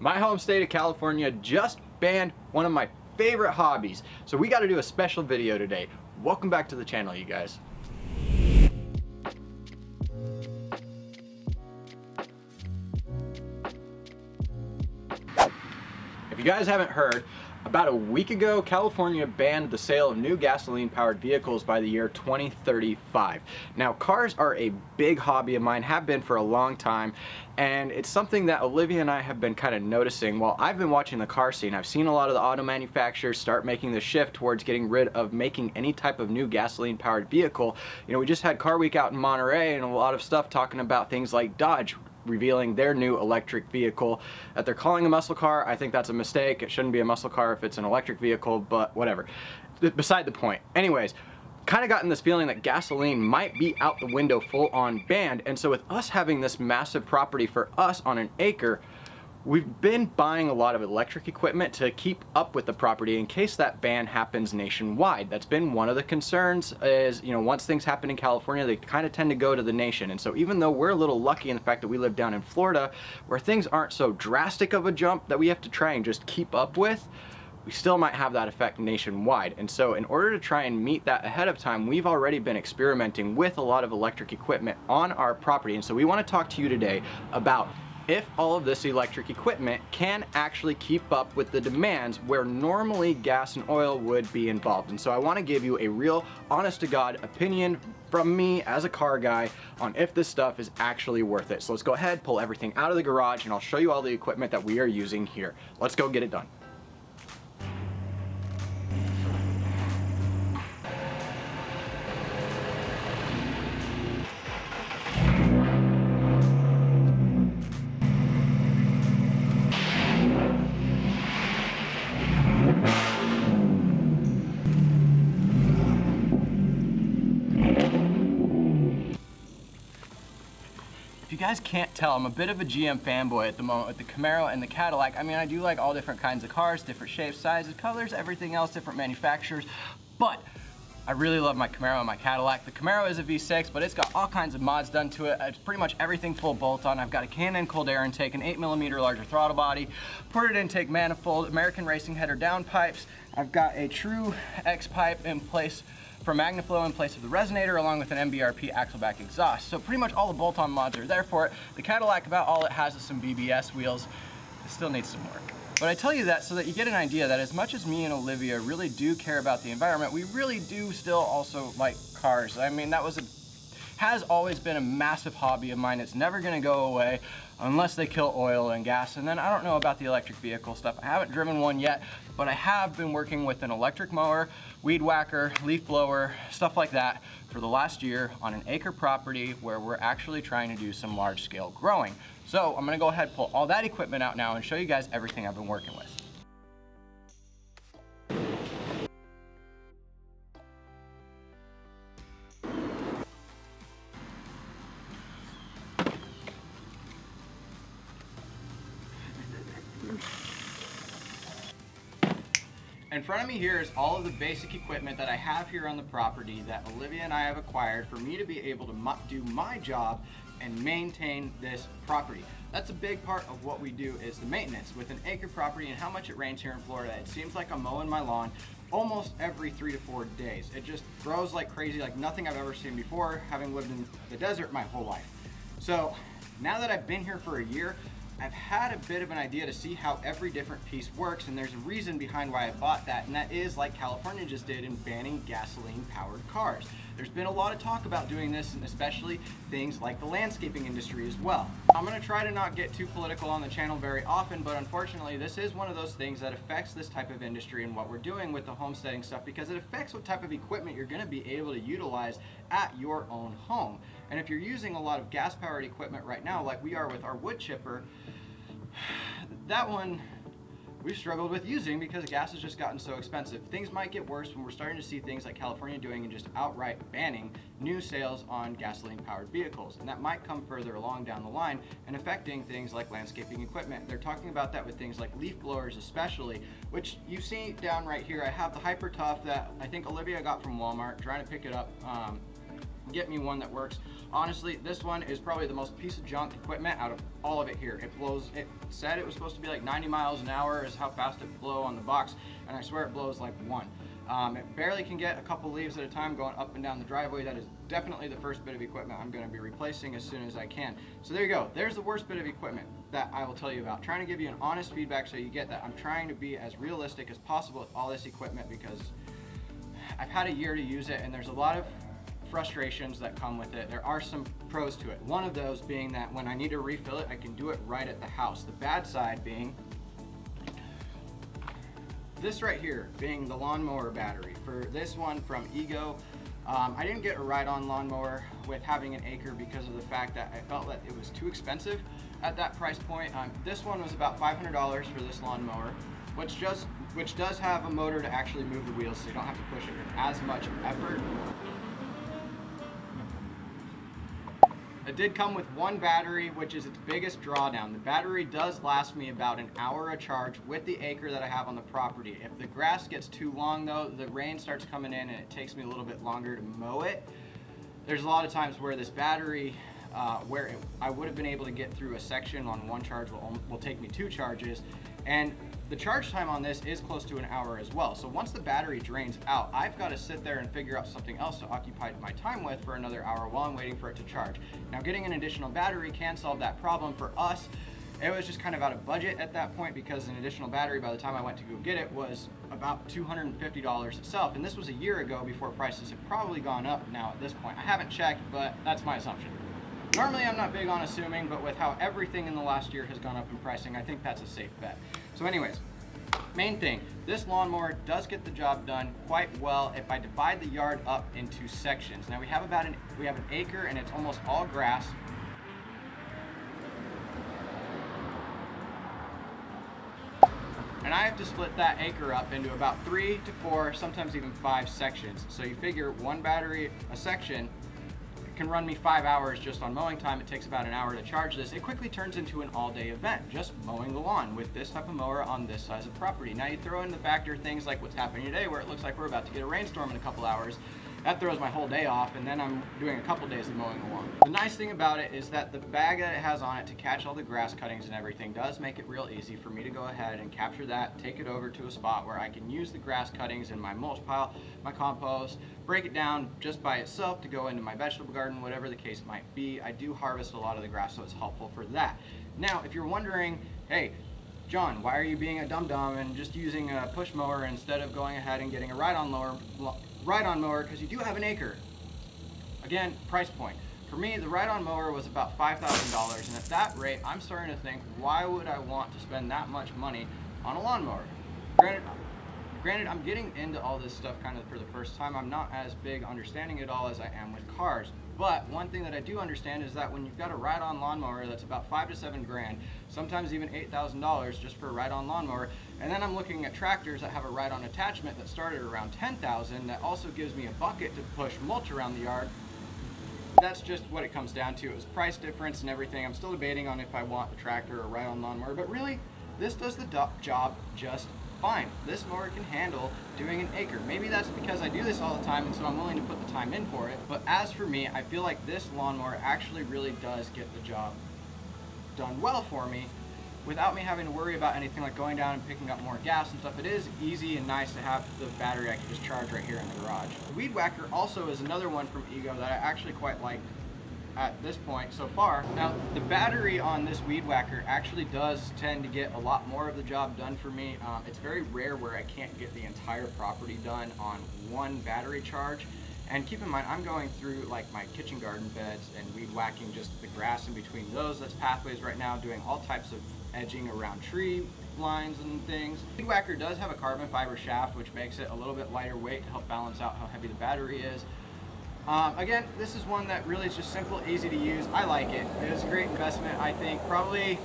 My home state of California just banned one of my favorite hobbies, so we got to do a special video today. Welcome back to the channel, you guys. If you guys haven't heard, about a week ago, California banned the sale of new gasoline-powered vehicles by the year 2035. Now, cars are a big hobby of mine, have been for a long time, and it's something that Olivia and I have been kind of noticing. While I've been watching the car scene, I've seen a lot of the auto manufacturers start making the shift towards getting rid of making any type of new gasoline-powered vehicle. You know, we just had Car Week out in Monterey, and a lot of stuff talking about things like Dodge revealing their new electric vehicle that they're calling a muscle car. I think that's a mistake. It shouldn't be a muscle car if it's an electric vehicle, but whatever. Beside the point. Anyways, kind of gotten this feeling that gasoline might be out the window full on banned, and so with us having this massive property for us on an acre, we've been buying a lot of electric equipment to keep up with the property in case that ban happens nationwide. That's been one of the concerns is, you know, once things happen in California, they kind of tend to go to the nation. And so even though we're a little lucky in the fact that we live down in Florida, where things aren't so drastic of a jump that we have to try and just keep up with, we still might have that effect nationwide. And so in order to try and meet that ahead of time, we've already been experimenting with a lot of electric equipment on our property. And so we want to talk to you today about if all of this electric equipment can actually keep up with the demands where normally gas and oil would be involved. And so I want to give you a real honest to God opinion from me as a car guy on if this stuff is actually worth it. So let's go ahead, pull everything out of the garage, and I'll show you all the equipment that we are using here. Let's go get it done. If you guys can't tell, I'm a bit of a GM fanboy at the moment with the Camaro and the Cadillac. I mean, I do like all different kinds of cars, different shapes, sizes, colors, everything else, different manufacturers, but I really love my Camaro and my Cadillac. The Camaro is a V6, but it's got all kinds of mods done to it. It's pretty much everything full bolt-on. I've got a Can-Am cold air intake, an 8mm larger throttle body, ported intake manifold, American Racing header downpipes. I've got a true X pipe in place for MagnaFlow in place of the resonator, along with an MBRP axle-back exhaust. So pretty much all the bolt-on mods are there for it. The Cadillac, about all it has is some BBS wheels. It still needs some work. But I tell you that so that you get an idea that as much as me and Olivia really do care about the environment, we really do still also like cars. I mean, has always been a massive hobby of mine. It's never gonna go away unless they kill oil and gas. And then I don't know about the electric vehicle stuff. I haven't driven one yet, but I have been working with an electric mower, weed whacker, leaf blower, stuff like that for the last year on an acre property where we're actually trying to do some large scale growing. So I'm gonna go ahead and pull all that equipment out now and show you guys everything I've been working with. In front of me here is all of the basic equipment that I have here on the property that Olivia and I have acquired for me to be able to do my job and maintain this property. That's a big part of what we do is the maintenance. With an acre property and how much it rains here in Florida, it seems like I'm mowing my lawn almost every 3 to 4 days. It just grows like crazy, like nothing I've ever seen before, having lived in the desert my whole life. So now that I've been here for a year, I've had a bit of an idea to see how every different piece works, and there's a reason behind why I bought that, and that is like California just did in banning gasoline-powered cars. There's been a lot of talk about doing this, and especially things like the landscaping industry as well. I'm gonna try to not get too political on the channel very often, but unfortunately this is one of those things that affects this type of industry and what we're doing with the homesteading stuff, because it affects what type of equipment you're gonna be able to utilize at your own home. And if you're using a lot of gas-powered equipment right now, like we are with our wood chipper, that one we've struggled with using because gas has just gotten so expensive. Things might get worse when we're starting to see things like California doing and just outright banning new sales on gasoline-powered vehicles. And that might come further along down the line and affecting things like landscaping equipment. They're talking about that with things like leaf blowers especially, which you see down right here. I have the Hyper Tough that I think Olivia got from Walmart, trying to pick it up. get me one that works. Honestly, this one is probably the most piece of junk equipment out of all of it here. It blows, it said it was supposed to be like 90 miles an hour is how fast it blow on the box, and I swear it blows like 1. It barely can get a couple leaves at a time going up and down the driveway. That is definitely the first bit of equipment I'm going to be replacing as soon as I can. So there you go. There's the worst bit of equipment that I will tell you about. Trying to give you an honest feedback so you get that. I'm trying to be as realistic as possible with all this equipment because I've had a year to use it and there's a lot of frustrations that come with it. There are some pros to it. One of those being that when I need to refill it, I can do it right at the house. The bad side being this right here, being the lawnmower battery. For this one from Ego, I didn't get a ride-on lawnmower with having an ACRE because of the fact that I felt that it was too expensive at that price point. This one was about $500 for this lawnmower, which does have a motor to actually move the wheels, so you don't have to push it with as much effort. It did come with one battery, which is its biggest drawdown. The battery does last me about an hour a charge with the ACRE that I have on the property. If the grass gets too long though, the rain starts coming in and it takes me a little bit longer to mow it. There's a lot of times where this battery, I would have been able to get through a section on one charge will take me 2 charges. And the charge time on this is close to an hour as well. So once the battery drains out, I've got to sit there and figure out something else to occupy my time with for another hour while I'm waiting for it to charge. Now getting an additional battery can solve that problem for us. It was just kind of out of budget at that point because an additional battery by the time I went to go get it was about $250 itself. And this was a year ago before prices have probably gone up now at this point. I haven't checked, but that's my assumption. Normally I'm not big on assuming, but with how everything in the last year has gone up in pricing, I think that's a safe bet. So anyways, main thing, this lawnmower does get the job done quite well if I divide the yard up into sections. Now we have an ACRE and it's almost all grass. And I have to split that ACRE up into about 3 to 4, sometimes even 5 sections. So you figure one battery a section can run me 5 hours just on mowing time. It takes about an hour to charge this. It quickly turns into an all-day event, just mowing the lawn with this type of mower on this size of property. Now you throw in the factor things like what's happening today where it looks like we're about to get a rainstorm in a couple hours. That throws my whole day off, and then I'm doing a couple days of mowing the lawn. The nice thing about it is that the bag that it has on it to catch all the grass cuttings and everything does make it real easy for me to go ahead and capture that, take it over to a spot where I can use the grass cuttings in my mulch pile, my compost, break it down just by itself to go into my vegetable garden, whatever the case might be. I do harvest a lot of the grass, so it's helpful for that. Now, if you're wondering, hey, John, why are you being a dum-dum and just using a push mower instead of going ahead and getting a ride-on mower, because you do have an ACRE. Again, price point. For me, the ride-on mower was about $5,000, and at that rate, I'm starting to think, why would I want to spend that much money on a lawnmower? Granted, I'm getting into all this stuff kind of for the first time. I'm not as big understanding it all as I am with cars. But one thing that I do understand is that when you've got a ride-on lawnmower that's about $5 to $7 grand, sometimes even $8,000 just for a ride-on lawnmower, and then I'm looking at tractors that have a ride-on attachment that started around $10,000 that also gives me a bucket to push mulch around the yard. That's just what it comes down to. It was price difference and everything. I'm still debating on if I want a tractor or a ride-on lawnmower, but really, this does the job just fine. This mower can handle doing an ACRE. Maybe that's because I do this all the time and so I'm willing to put the time in for it. But as for me, I feel like this lawnmower actually really does get the job done well for me without me having to worry about anything like going down and picking up more gas and stuff. It is easy and nice to have the battery I can just charge right here in the garage. The Weed Whacker also is another one from Ego that I actually quite like at this point so far. Now, the battery on this Weed Whacker actually does tend to get a lot more of the job done for me. It's very rare where I can't get the entire property done on one battery charge. And keep in mind, I'm going through like my kitchen garden beds and weed whacking just the grass in between those. That's pathways right now, doing all types of edging around tree lines and things. Weed Whacker does have a carbon fiber shaft, which makes it a little bit lighter weight to help balance out how heavy the battery is. Again, this is one that really is just simple, easy to use. I like it. It is a great investment, I think. Probably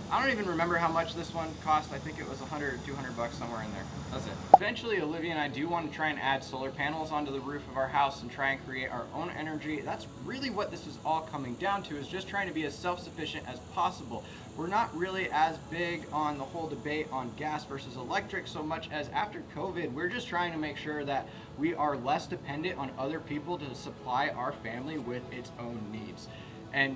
I don't even remember how much this one cost. I think it was 100 or 200 bucks, somewhere in there. That's it. Eventually, Olivia and I do want to try and add solar panels onto the roof of our house and try and create our own energy. That's really what this is all coming down to, is just trying to be as self-sufficient as possible. We're not really as big on the whole debate on gas versus electric so much as after COVID, we're just trying to make sure that we are less dependent on other people to supply our family with its own needs. And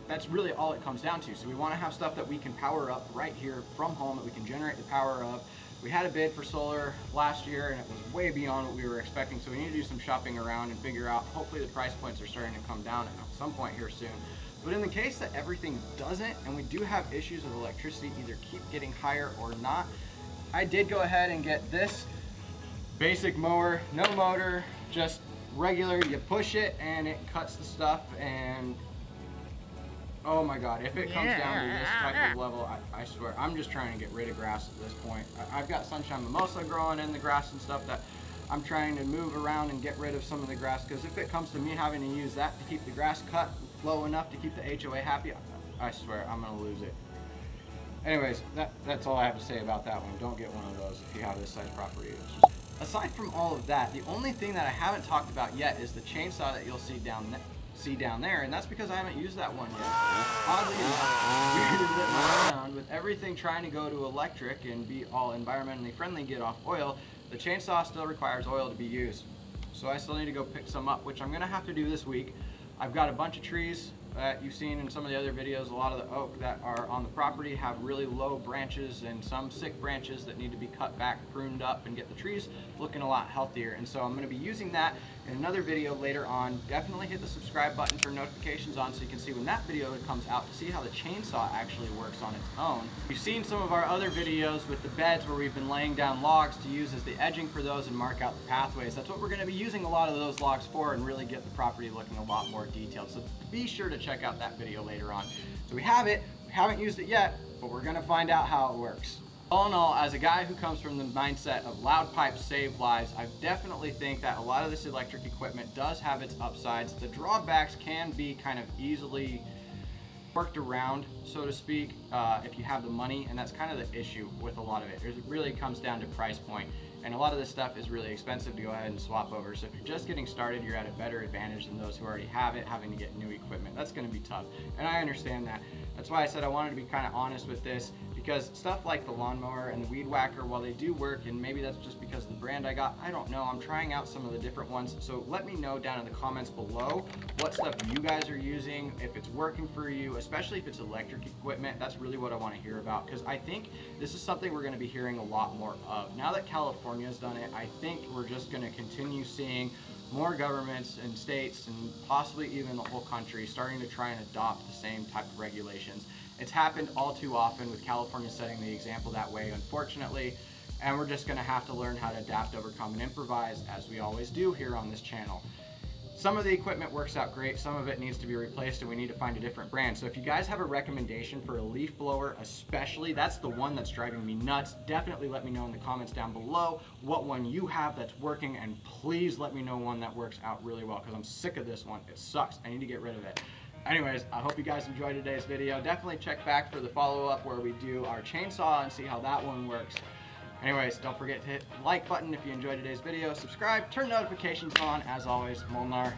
that's really all it comes down to. So we want to have stuff that we can power up right here from home, that we can generate the power of. We had a bid for solar last year and it was way beyond what we were expecting, so we need to do some shopping around and figure out, hopefully the price points are starting to come down at some point here soon. But in the case that everything doesn't, and we do have issues with electricity either keep getting higher or not, I did go ahead and get this basic mower, no motor, just regular, you push it and it cuts the stuff. And oh my God, if it comes down to this type of level, I swear, I'm just trying to get rid of grass at this point. I've got sunshine mimosa growing in the grass and stuff that I'm trying to move around and get rid of some of the grass, because if it comes to me having to use that to keep the grass cut low enough to keep the HOA happy, I swear, I'm gonna lose it. Anyways, that's all I have to say about that one. Don't get one of those if you have this size property. Aside from all of that, the only thing that I haven't talked about yet is the chainsaw that you'll see down there, and that's because I haven't used that one yet. Oddly enough, with everything trying to go to electric and be all environmentally friendly, get off oil, the chainsaw still requires oil to be used. So I still need to go pick some up, which I'm gonna have to do this week. I've got a bunch of trees that you've seen in some of the other videos. A lot of the oak that are on the property have really low branches and some sick branches that need to be cut back, pruned up, and get the trees looking a lot healthier. And so I'm going to be using that in another video later on. Definitely hit the subscribe button for notifications on so you can see when that video comes out, to see how the chainsaw actually works on its own. You've seen some of our other videos with the beds where we've been laying down logs to use as the edging for those and mark out the pathways. That's what we're going to be using a lot of those logs for, and really get the property looking a lot more detailed. So be sure to check out that video later on. So we have it, we haven't used it yet, but we're gonna find out how it works. All in all, as a guy who comes from the mindset of loud pipes save lives, I definitely think that a lot of this electric equipment does have its upsides. The drawbacks can be kind of easily worked around, so to speak, if you have the money, and that's kind of the issue with a lot of it. It really comes down to price point. And a lot of this stuff is really expensive to go ahead and swap over. So if you're just getting started, you're at a better advantage than those who already have it, having to get new equipment. That's gonna be tough, and I understand that. That's why I said I wanted to be kind of honest with this, because stuff like the lawnmower and the weed whacker, while they do work, and maybe that's just because of the brand I got, I don't know. I'm trying out some of the different ones. So let me know down in the comments below what stuff you guys are using, if it's working for you, especially if it's electric equipment. That's really what I want to hear about, because I think this is something we're going to be hearing a lot more of. Now that California's done it, I think we're just going to continue seeing more governments and states, and possibly even the whole country, starting to try and adopt the same type of regulations. It's happened all too often, with California setting the example that way, unfortunately, and we're just going to have to learn how to adapt, overcome, and improvise, as we always do here on this channel. Some of the equipment works out great, some of it needs to be replaced, and we need to find a different brand. So if you guys have a recommendation for a leaf blower especially, that's the one that's driving me nuts, definitely let me know in the comments down below what one you have that's working, and please let me know one that works out really well, because I'm sick of this one. It sucks. I need to get rid of it. Anyways, I hope you guys enjoyed today's video. Definitely check back for the follow-up where we do our chainsaw and see how that one works. Anyways, don't forget to hit the like button if you enjoyed today's video, subscribe, turn notifications on. As always, Molnar